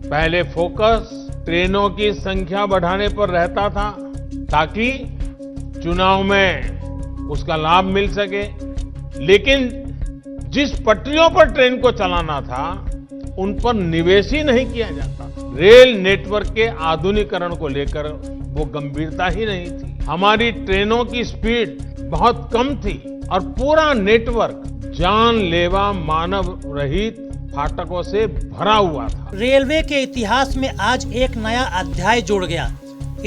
पहले फोकस ट्रेनों की संख्या बढ़ाने पर रहता था ताकि चुनाव में उसका लाभ मिल सके, लेकिन जिस पटरियों पर ट्रेन को चलाना था उन पर निवेश ही नहीं किया जाता। रेल नेटवर्क के आधुनिकीकरण को लेकर वो गंभीरता ही नहीं थी। हमारी ट्रेनों की स्पीड बहुत कम थी और पूरा नेटवर्क जानलेवा मानव रहित फाटकों से भरा हुआ था। रेलवे के इतिहास में आज एक नया अध्याय जुड़ गया।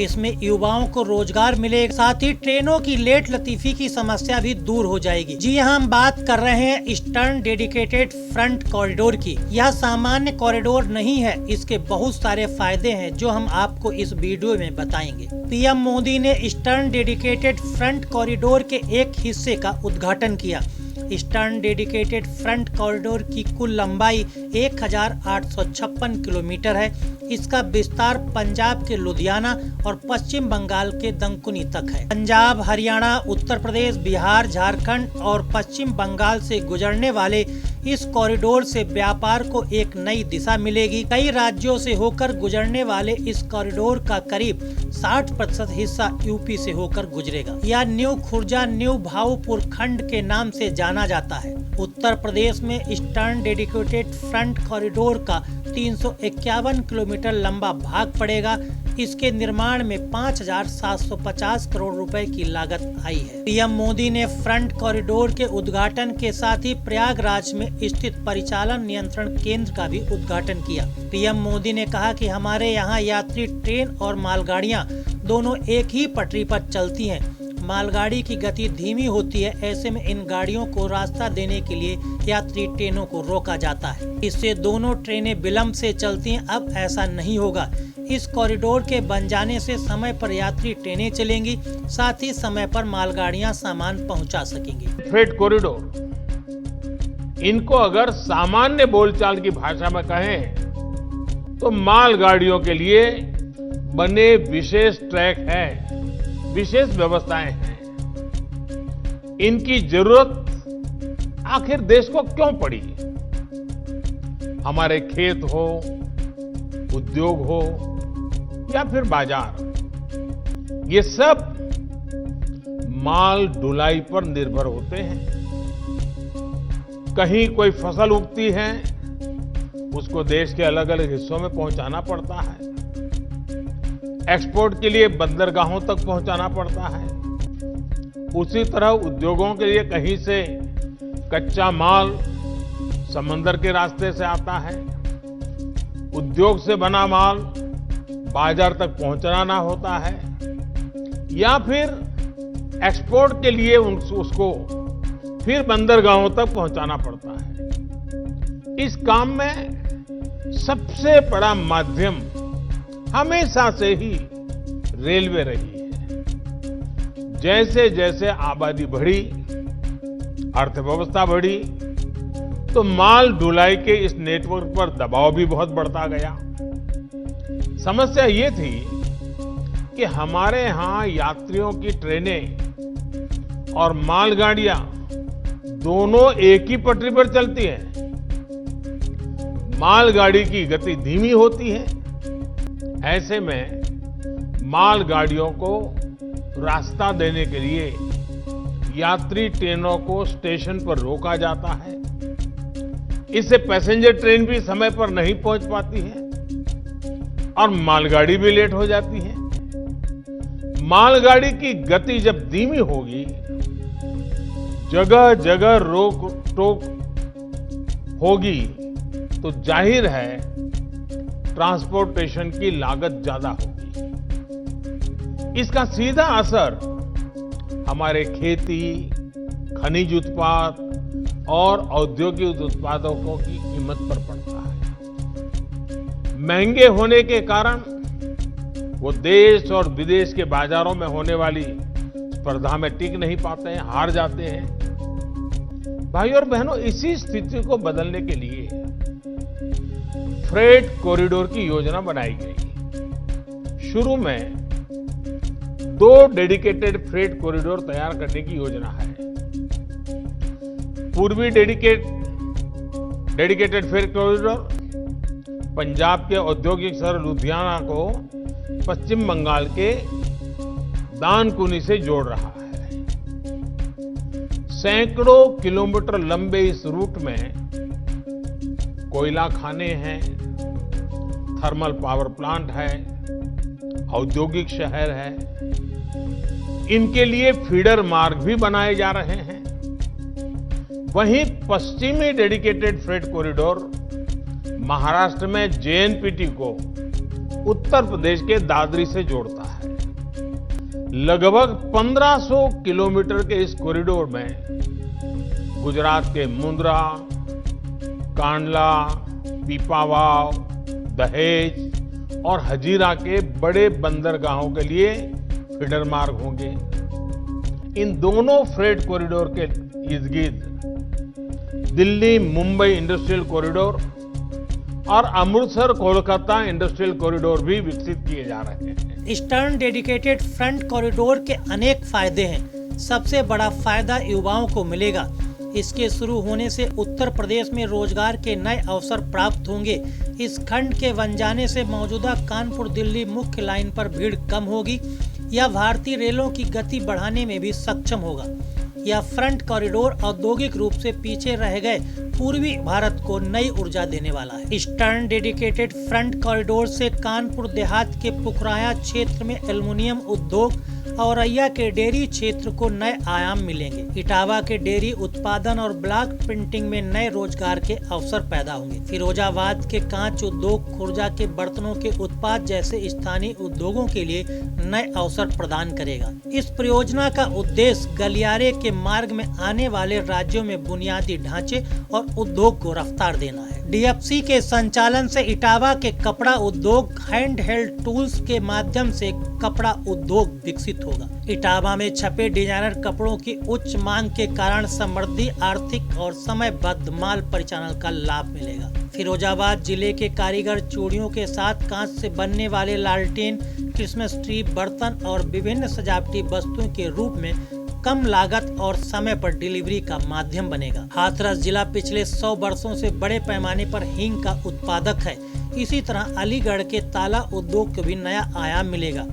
इसमें युवाओं को रोजगार मिलेगा, साथ ही ट्रेनों की लेट लतीफी की समस्या भी दूर हो जाएगी। जी हाँ, हम बात कर रहे हैं ईस्टर्न डेडिकेटेड फ्रंट कॉरिडोर की। यह सामान्य कॉरिडोर नहीं है, इसके बहुत सारे फायदे हैं जो हम आपको इस वीडियो में बताएंगे। पीएम मोदी ने ईस्टर्न डेडिकेटेड फ्रंट कॉरिडोर के एक हिस्से का उद्घाटन किया। ईस्टर्न डेडिकेटेड फ्रंट कॉरिडोर की कुल लंबाई 1856 किलोमीटर है। इसका विस्तार पंजाब के लुधियाना और पश्चिम बंगाल के दंकुनी तक है। पंजाब, हरियाणा, उत्तर प्रदेश, बिहार, झारखंड और पश्चिम बंगाल से गुजरने वाले इस कॉरिडोर से व्यापार को एक नई दिशा मिलेगी। कई राज्यों से होकर गुजरने वाले इस कॉरिडोर का करीब 60% हिस्सा यूपी से होकर गुजरेगा। यह न्यू खुर्जा न्यू भाऊपुर खंड के नाम से जाना जाता है। उत्तर प्रदेश में ईस्टर्न डेडिकेटेड फ्रंट कॉरिडोर का 351 किलोमीटर लंबा भाग पड़ेगा। इसके निर्माण में 5,750 करोड़ रुपए की लागत आई है। पीएम मोदी ने फ्रंट कॉरिडोर के उद्घाटन के साथ ही प्रयागराज में स्थित परिचालन नियंत्रण केंद्र का भी उद्घाटन किया। पीएम मोदी ने कहा कि हमारे यहाँ यात्री ट्रेन और मालगाड़ियाँ दोनों एक ही पटरी पर चलती हैं। मालगाड़ी की गति धीमी होती है, ऐसे में इन गाड़ियों को रास्ता देने के लिए यात्री ट्रेनों को रोका जाता है। इससे दोनों ट्रेनें विलंब से चलती हैं। अब ऐसा नहीं होगा। इस कॉरिडोर के बन जाने से समय पर यात्री ट्रेनें चलेंगी, साथ ही समय पर मालगाड़ियां सामान पहुंचा सकेंगी। फ्रेट कॉरिडोर, इनको अगर सामान्य बोलचाल की भाषा में कहें तो मालगाड़ियों के लिए बने विशेष ट्रैक हैं, विशेष व्यवस्थाएं हैं। इनकी जरूरत आखिर देश को क्यों पड़ी? हमारे खेत हो, उद्योग हो या फिर बाजार, ये सब माल ढुलाई पर निर्भर होते हैं। कहीं कोई फसल उगती है, उसको देश के अलग अलग हिस्सों में पहुंचाना पड़ता है। एक्सपोर्ट के लिए बंदरगाहों तक पहुंचाना पड़ता है। उसी तरह उद्योगों के लिए कहीं से कच्चा माल समंदर के रास्ते से आता है। उद्योग से बना माल बाजार तक पहुंचाना होता है या फिर एक्सपोर्ट के लिए उसको फिर बंदरगाहों तक पहुंचाना पड़ता है। इस काम में सबसे बड़ा माध्यम हमेशा से ही रेलवे रही है। जैसे जैसे आबादी बढ़ी, अर्थव्यवस्था बढ़ी, तो माल ढुलाई के इस नेटवर्क पर दबाव भी बहुत बढ़ता गया। समस्या ये थी कि हमारे यहाँ यात्रियों की ट्रेनें और मालगाड़ियां दोनों एक ही पटरी पर चलती हैं। मालगाड़ी की गति धीमी होती है। ऐसे में मालगाड़ियों को रास्ता देने के लिए यात्री ट्रेनों को स्टेशन पर रोका जाता है। इससे पैसेंजर ट्रेन भी समय पर नहीं पहुंच पाती है और मालगाड़ी भी लेट हो जाती है। मालगाड़ी की गति जब धीमी होगी, जगह जगह रोक टोक होगी, तो जाहिर है ट्रांसपोर्टेशन की लागत ज्यादा होगी। इसका सीधा असर हमारे खेती, खनिज उत्पाद और औद्योगिक उत्पादों की कीमत पर पड़ता है। महंगे होने के कारण वो देश और विदेश के बाजारों में होने वाली स्पर्धा में टिक नहीं पाते हैं, हार जाते हैं। भाई और बहनों, इसी स्थिति को बदलने के लिए फ्रेट कॉरिडोर की योजना बनाई गई। शुरू में 2 डेडिकेटेड फ्रेट कॉरिडोर तैयार करने की योजना है। पूर्वी डेडिकेटेड फ्रेट कॉरिडोर पंजाब के औद्योगिक शहर लुधियाना को पश्चिम बंगाल के दानकुनी से जोड़ रहा है। सैकड़ों किलोमीटर लंबे इस रूट में कोयला खाने हैं, थर्मल पावर प्लांट है, औद्योगिक शहर है। इनके लिए फीडर मार्ग भी बनाए जा रहे हैं। वहीं पश्चिमी डेडिकेटेड फ्रेट कॉरिडोर महाराष्ट्र में जेएनपीटी को उत्तर प्रदेश के दादरी से जोड़ता है। लगभग 1500 किलोमीटर के इस कॉरिडोर में गुजरात के मुंद्रा, कांडला, पीपावाव, दहेज और हजीरा के बड़े बंदरगाहों के लिए फीडर मार्ग होंगे। इन दोनों फ्रेट कॉरिडोर के इर्द-गिर्द दिल्ली मुंबई इंडस्ट्रियल कॉरिडोर और अमृतसर कोलकाता इंडस्ट्रियल कॉरिडोर भी विकसित किए जा रहे हैं। ईस्टर्न डेडिकेटेड फ्रंट कॉरिडोर के अनेक फायदे हैं। सबसे बड़ा फायदा युवाओं को मिलेगा। इसके शुरू होने से उत्तर प्रदेश में रोजगार के नए अवसर प्राप्त होंगे। इस खंड के बन जाने से मौजूदा कानपुर दिल्ली मुख्य लाइन पर भीड़ कम होगी। यह भारतीय रेलों की गति बढ़ाने में भी सक्षम होगा। यह फ्रंट कॉरिडोर औद्योगिक रूप से पीछे रह गए पूर्वी भारत को नई ऊर्जा देने वाला है। ईस्टर्न डेडिकेटेड फ्रंट कॉरिडोर से कानपुर देहात के पुखराया क्षेत्र में एल्युमिनियम उद्योग, औरैया के डेयरी क्षेत्र को नए आयाम मिलेंगे। इटावा के डेयरी उत्पादन और ब्लॉक प्रिंटिंग में नए रोजगार के अवसर पैदा होंगे। फिरोजाबाद के कांच उद्योग खुर्जा के बर्तनों के उत्पाद जैसे स्थानीय उद्योगों के लिए नए अवसर प्रदान करेगा। इस परियोजना का उद्देश्य गलियारे के मार्ग में आने वाले राज्यों में बुनियादी ढांचे और उद्योग को रफ्तार देना है। डीएफसी के संचालन से इटावा के कपड़ा उद्योग हैंड हेल्ड टूल्स के माध्यम से कपड़ा उद्योग विकसित होगा। इटावा में छपे डिजाइनर कपड़ों की उच्च मांग के कारण समृद्धि, आर्थिक और समयबद्ध माल परिचालन का लाभ मिलेगा। फिरोजाबाद जिले के कारीगर चूड़ियों के साथ कांच से बनने वाले लालटेन, क्रिसमस ट्री, बर्तन और विभिन्न सजावटी वस्तुओं के रूप में कम लागत और समय पर डिलीवरी का माध्यम बनेगा। हाथरस जिला पिछले 100 वर्षों से बड़े पैमाने पर हींग का उत्पादक है। इसी तरह अलीगढ़ के ताला उद्योग को भी नया आयाम मिलेगा।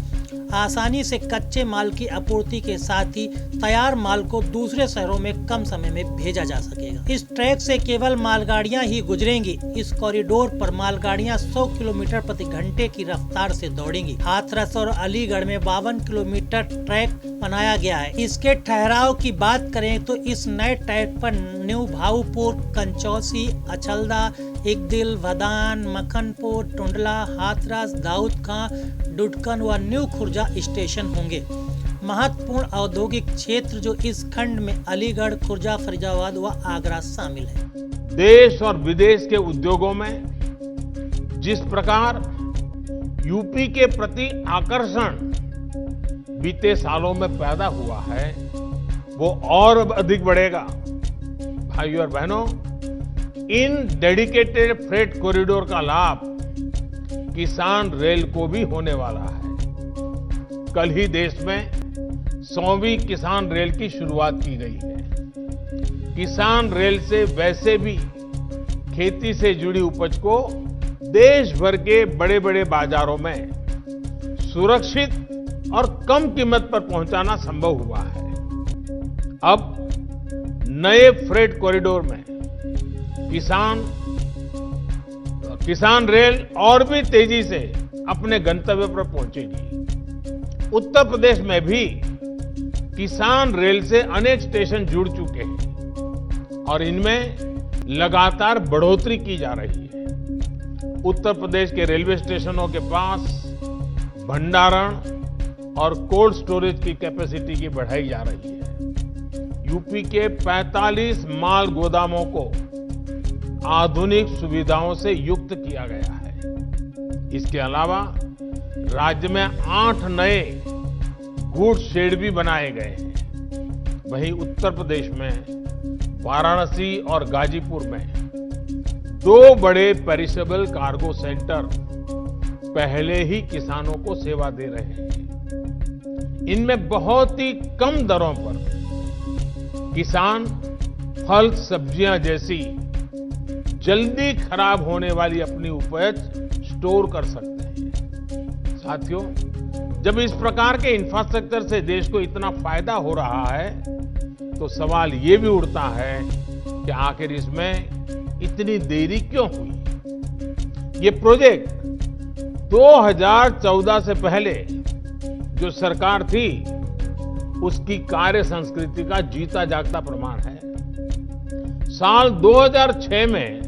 आसानी से कच्चे माल की आपूर्ति के साथ ही तैयार माल को दूसरे शहरों में कम समय में भेजा जा सकेगा। इस ट्रैक से केवल मालगाड़ियां ही गुजरेंगी। इस कॉरिडोर पर मालगाड़ियां 100 किलोमीटर प्रति घंटे की रफ्तार से दौड़ेंगी। हाथरस और अलीगढ़ में 52 किलोमीटर ट्रैक बनाया गया है। इसके ठहराव की बात करें तो इस नए ट्रैक पर न्यू भाऊपुर, कंचौसी, अचलदा, इकदिल, भदान, मखनपुर, टुंडला, हाथरस, दाऊद खां, डुडकन व न्यू खुर्जा स्टेशन होंगे। महत्वपूर्ण औद्योगिक क्षेत्र जो इस खंड में अलीगढ़, खुर्जा, फरीदाबाद व आगरा शामिल है। देश और विदेश के उद्योगों में जिस प्रकार यूपी के प्रति आकर्षण बीते सालों में पैदा हुआ है, वो और अधिक बढ़ेगा। भाइयों और बहनों, इन डेडिकेटेड फ्रेट कॉरिडोर का लाभ किसान रेल को भी होने वाला है। कल ही देश में 100वीं किसान रेल की शुरुआत की गई है। किसान रेल से वैसे भी खेती से जुड़ी उपज को देश भर के बड़े बड़े बाजारों में सुरक्षित और कम कीमत पर पहुंचाना संभव हुआ है। अब नए फ्रेट कॉरिडोर में किसान रेल और भी तेजी से अपने गंतव्य पर पहुंचेगी। उत्तर प्रदेश में भी किसान रेल से अनेक स्टेशन जुड़ चुके हैं और इनमें लगातार बढ़ोतरी की जा रही है। उत्तर प्रदेश के रेलवे स्टेशनों के पास भंडारण और कोल्ड स्टोरेज की कैपेसिटी की बढ़ाई जा रही है। यूपी के 45 माल गोदामों को आधुनिक सुविधाओं से युक्त किया गया है। इसके अलावा राज्य में 8 नए गुड्स शेड भी बनाए गए हैं। वहीं उत्तर प्रदेश में वाराणसी और गाजीपुर में 2 बड़े पेरिशेबल कार्गो सेंटर पहले ही किसानों को सेवा दे रहे हैं। इनमें बहुत ही कम दरों पर किसान फल सब्जियां जैसी जल्दी खराब होने वाली अपनी उपज स्टोर कर सकते हैं। साथियों, जब इस प्रकार के इंफ्रास्ट्रक्चर से देश को इतना फायदा हो रहा है तो सवाल ये भी उठता है कि आखिर इसमें इतनी देरी क्यों हुई। ये प्रोजेक्ट 2014 से पहले जो सरकार थी उसकी कार्य संस्कृति का जीता जागता प्रमाण है। साल 2006 में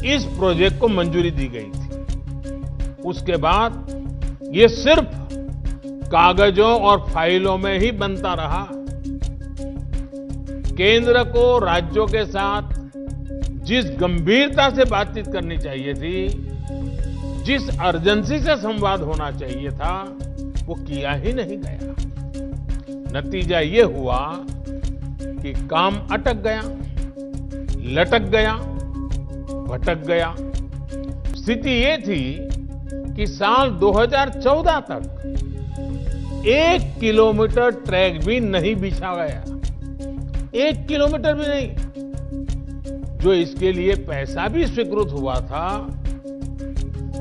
इस प्रोजेक्ट को मंजूरी दी गई थी। उसके बाद ये सिर्फ कागजों और फाइलों में ही बनता रहा। केंद्र को राज्यों के साथ जिस गंभीरता से बातचीत करनी चाहिए थी, जिस अर्जेंसी से संवाद होना चाहिए था, वो किया ही नहीं गया। नतीजा ये हुआ कि काम अटक गया, लटक गया, भटक गया। स्थिति ये थी कि साल 2014 तक 1 किलोमीटर ट्रैक भी नहीं बिछा गया, 1 किलोमीटर भी नहीं। जो इसके लिए पैसा भी स्वीकृत हुआ था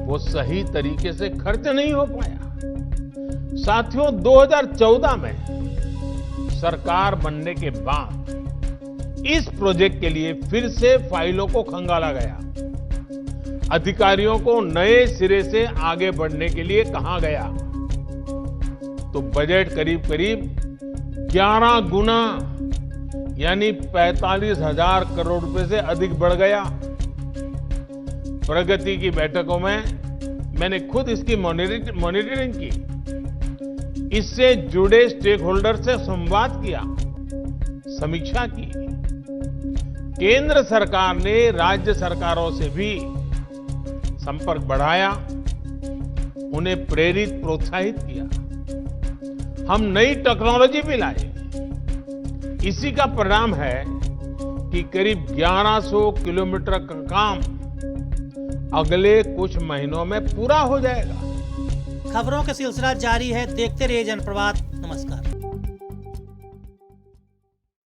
वो सही तरीके से खर्च नहीं हो पाया। साथियों, 2014 में सरकार बनने के बाद इस प्रोजेक्ट के लिए फिर से फाइलों को खंगाला गया। अधिकारियों को नए सिरे से आगे बढ़ने के लिए कहा गया तो बजट करीब करीब 11 गुना यानी 45,000 करोड़ रुपए से अधिक बढ़ गया। प्रगति की बैठकों में मैंने खुद इसकी मॉनिटरिंग की, इससे जुड़े स्टेक होल्डर से संवाद किया, समीक्षा की। केंद्र सरकार ने राज्य सरकारों से भी संपर्क बढ़ाया, उन्हें प्रेरित प्रोत्साहित किया। हम नई टेक्नोलॉजी भी लाए। इसी का परिणाम है कि करीब 1100 किलोमीटर का काम अगले कुछ महीनों में पूरा हो जाएगा। खबरों का सिलसिला जारी है। देखते रहिए जनप्रवाद। नमस्कार।